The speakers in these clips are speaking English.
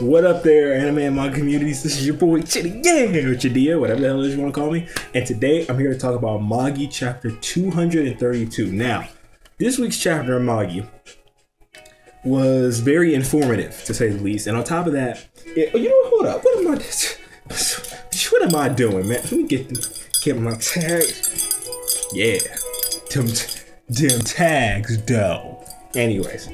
What up there, anime and manga communities? This is your boy Chitty, or Chidia, whatever the hell it is you want to call me. And today I'm here to talk about Magi chapter 232. Now, this week's chapter of Magi was very informative, to say the least. And on top of that, hold up. What am I doing, man? Let me get my tags. Yeah, them tags, though. Anyways,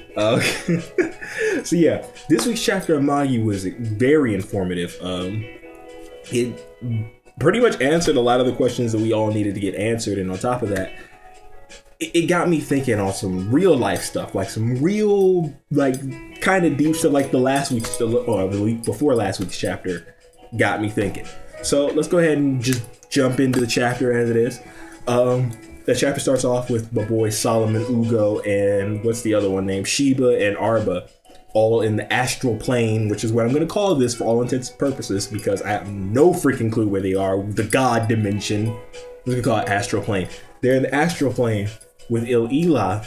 so yeah, this week's chapter of Magi was very informative. It pretty much answered a lot of the questions that we all needed to get answered, and on top of that, it got me thinking on some real life stuff, like some real, like, kind of deep stuff, like the week before last week's chapter got me thinking. So let's go ahead and just jump into the chapter as it is. The chapter starts off with my boy Solomon, Ugo, and what's the other one named? Sheba and Arba, all in the astral plane, which is what I'm going to call this for all intents and purposes, because I have no freaking clue where they are. The God dimension. We're going to call it astral plane. They're in the astral plane with Il-Elah,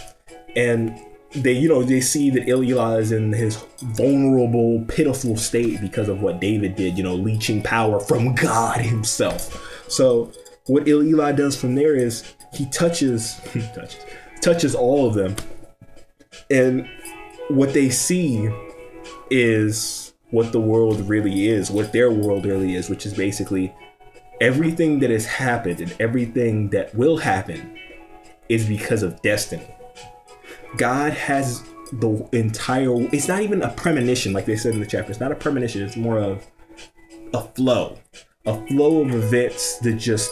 and they see that Il-Elah is in his vulnerable, pitiful state because of what David did, leeching power from God himself. So what Il-Elah does from there is he touches all of them, and what they see is what the world really is, what their world really is, which is basically everything that has happened and everything that will happen is because of destiny. God has the entire, it's not even a premonition like they said in the chapter. It's not a premonition. It's more of a flow of events that just,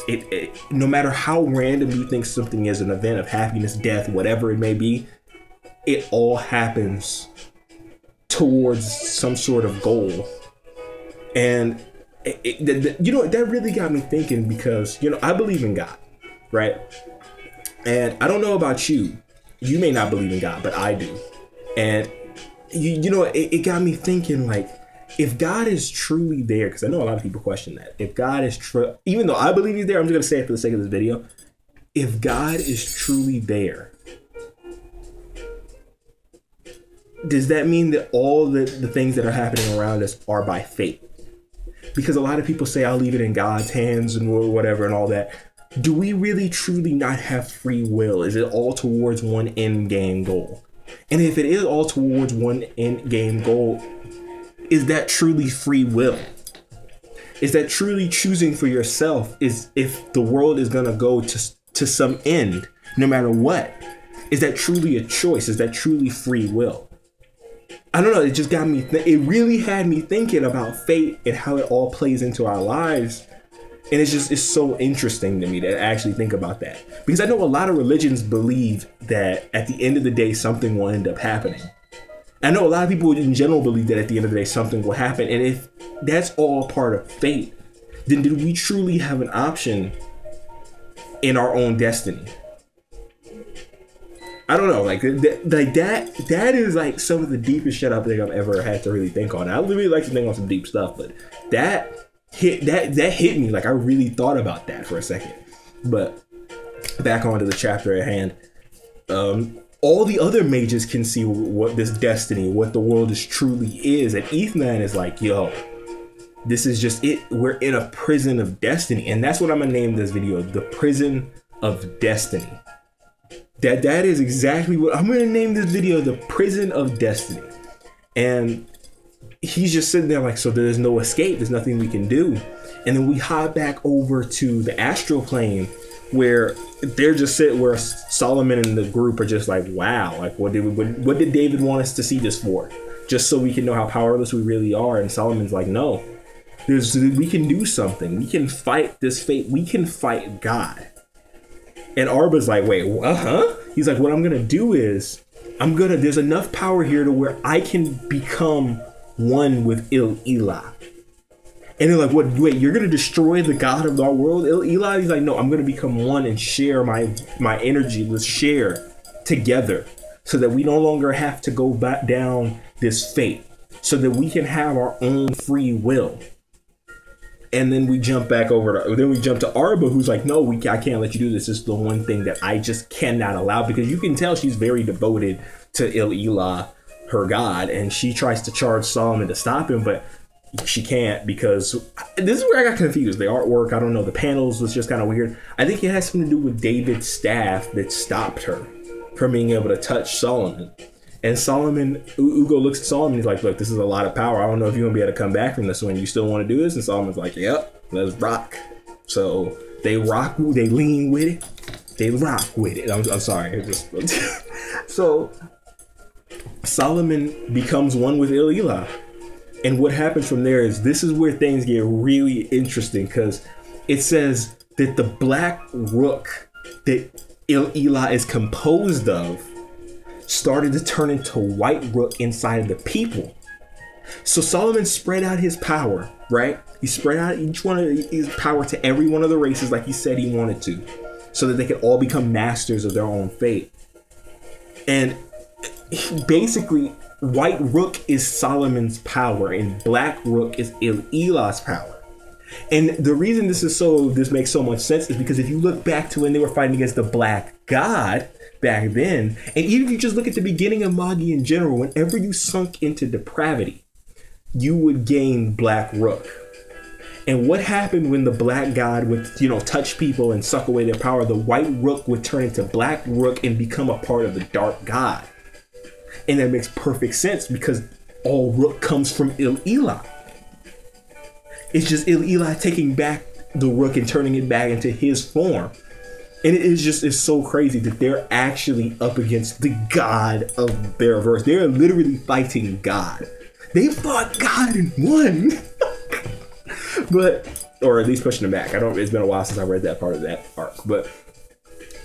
no matter how random you think something is, an event of happiness, death, whatever it may be, it all happens towards some sort of goal. And that really got me thinking, because I believe in God, right? And I don't know about you. You may not believe in God, but I do. And it got me thinking, like, if God is truly there, because I know a lot of people question that. If God is true, even though I believe he's there, I'm just going to say it for the sake of this video. If God is truly there, does that mean that all the things that are happening around us are by fate? Because a lot of people say, I'll leave it in God's hands and whatever and all that. Do we really truly not have free will? Is it all towards one end game goal? And if it is all towards one end game goal, is that truly free will? Is that truly choosing for yourself? Is if the world is going to go to some end, no matter what? Is that truly a choice? Is that truly free will? I don't know. It just got me. It really had me thinking about fate and how it all plays into our lives. And it's so interesting to me to actually think about that. Because I know a lot of religions believe that at the end of the day, something will end up happening. I know a lot of people in general believe that at the end of the day, something will happen. And if that's all part of fate, then did we truly have an option in our own destiny? I don't know, like that is like some of the deepest shit I think I've ever had to really think on. I really like to think on some deep stuff, but that hit me. Like, I really thought about that for a second. But back onto the chapter at hand. All the other mages can see what this destiny, what the world is truly is. And Ethnan is like, yo, this is just it. We're in a prison of destiny. And that's what I'm going to name this video, the prison of destiny. That is exactly what I'm going to name this video, the prison of destiny. And he's just sitting there like, so there's no escape. There's nothing we can do. And then we hop back over to the astral plane, where they're just sitting, where Solomon and the group are just like, wow, like what did David want us to see this for? Just so we can know how powerless we really are. And Solomon's like, no, we can do something. We can fight this fate. We can fight God. And Arba's like, wait, He's like, what I'm gonna do is there's enough power here to where I can become one with Il-Elah. And they're like, what, wait, you're going to destroy the God of our world, Il-Elah? He's like, no, I'm going to become one and share my energy. Let's share together so that we no longer have to go back down this fate, so that we can have our own free will. And then we jump back over to, then we jump to Arba, who's like, no, I can't let you do this. This is the one thing that I just cannot allow, because you can tell she's very devoted to Il-Elah, her god, and she tries to charge Solomon to stop him, but she can't, because this is where I got confused. The artwork, I don't know, the panels was just kind of weird. I think it has something to do with David's staff that stopped her from being able to touch Solomon. And Solomon, Ugo looks at Solomon, he's like, look, this is a lot of power. I don't know if you're gonna be able to come back from this one. You still want to do this? And Solomon's like, yep, let's rock. So they rock, they lean with it, they rock with it. I'm sorry. So Solomon becomes one with Il-Elah. And what happens from there is, this is where things get really interesting, because it says that the black rook that Il-Elah is composed of started to turn into white rook inside of the people. So Solomon spread out his power, right? He spread out each one of his power to every one of the races like he said he wanted to, so that they could all become masters of their own fate. And basically, white rook is Solomon's power and black rook is Il-Elah's power. And the reason this makes so much sense is because if you look back to when they were fighting against the black god back then, and even if you just look at the beginning of Magi in general, whenever you sunk into depravity, you would gain black rook. And what happened when the black god would, touch people and suck away their power? The white rook would turn into black rook and become a part of the dark god. And that makes perfect sense, because all rook comes from Il-Elah. It's just Il-Elah taking back the rook and turning it back into his form. And it's so crazy that they're actually up against the god of their verse. They're literally fighting God. They fought God and won. Or at least pushing him back. It's been a while since I read that part of that arc. But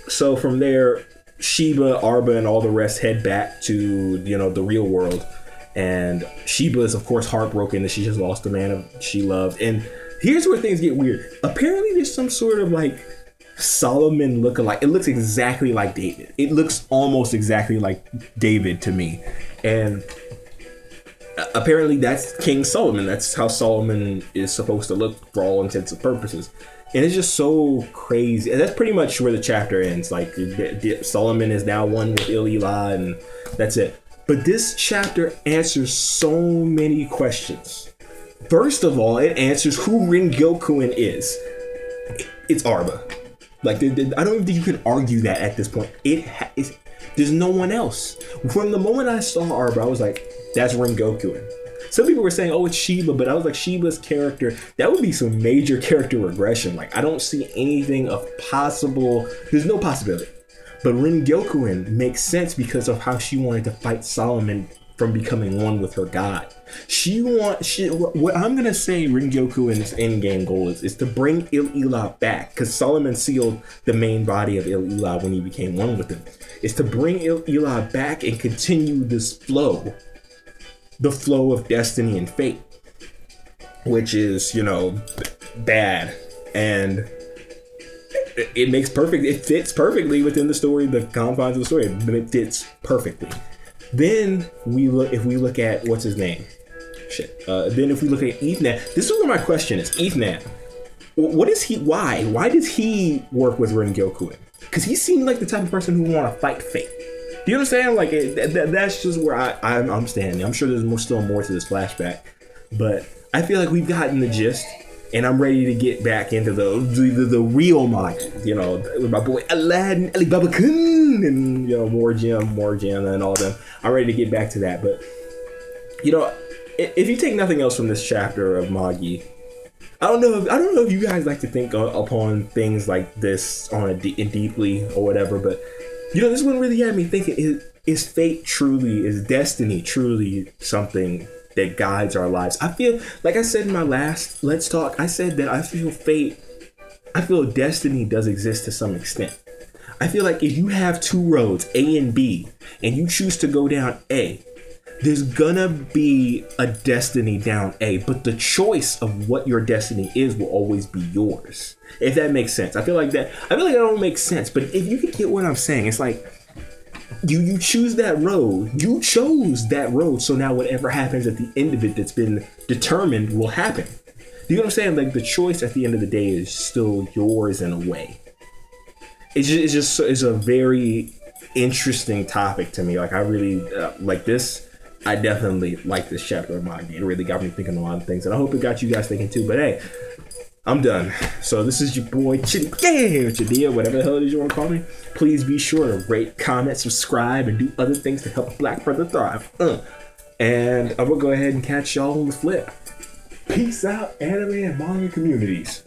so from there, Sheba, Arba, and all the rest head back to, the real world. And Sheba is, of course, heartbroken that she just lost the man she loved. And here's where things get weird. Apparently, there's some sort of Solomon lookalike. It looks exactly like David. It looks almost exactly like David to me. And apparently, that's King Solomon. That's how Solomon is supposed to look for all intents and purposes. And it's just so crazy. And that's pretty much where the chapter ends. Solomon is now one with Il-Elah, and that's it. But this chapter answers so many questions. First of all, it answers who Rin-Gyokuin is. It's Arba. I don't even think you can argue that at this point. There's no one else. From the moment I saw Arba, I was like, that's Rin-Gyokuin. Some people were saying, oh, it's Sheba, but I was like, Sheba's character, that would be some major character regression. I don't see anything of possible, there's no possibility. But Rin-Gyokuin makes sense because of how she wanted to fight Solomon from becoming one with her god. What I'm going to say Rin-Gyokuin's endgame goal is to bring Il-Elah back, because Solomon sealed the main body of Il-Elah when he became one with him. Is to bring Il-Elah back and continue this flow. The flow of destiny and fate, which is, bad. And it fits perfectly within the story, the confines of the story. It fits perfectly. Then if we look at, what's his name? Then if we look at Ethnan, this is where my question is. Ethnan, what is he, why does he work with Rin-Gyokuin? Because he seemed like the type of person who want to fight fate. Do you understand? That's just where I'm standing. I'm sure there's still more to this flashback, but I feel like we've gotten the gist, and I'm ready to get back into the real Magi. With my boy Aladdin, Alibaba Kun, and Morgiana, and all them. I'm ready to get back to that. But if you take nothing else from this chapter of Magi, I don't know if you guys like to think upon things like this deeply or whatever, but. This one really had me thinking, is fate truly, is destiny truly something that guides our lives? I feel, like I said in my last Let's Talk, I said that I feel destiny does exist to some extent. I feel like if you have two roads, A and B, and you choose to go down A, there's gonna be a destiny down A, but the choice of what your destiny is will always be yours. If that makes sense. I feel like that don't make sense, but if you can get what I'm saying, it's like you choose that road. You chose that road, so now whatever happens at the end of it that's been determined will happen. you know what I'm saying? Like the choice at the end of the day is still yours in a way. It's a very interesting topic to me. Like I really like this. I definitely like this chapter of Magi. It really got me thinking a lot of things, and I hope it got you guys thinking too. But hey, I'm done. So this is your boy Chidia, whatever the hell it is you want to call me. Please be sure to rate, comment, subscribe, and do other things to help Black brother thrive. And I'm gonna go ahead and catch y'all on the flip. Peace out, anime and manga communities.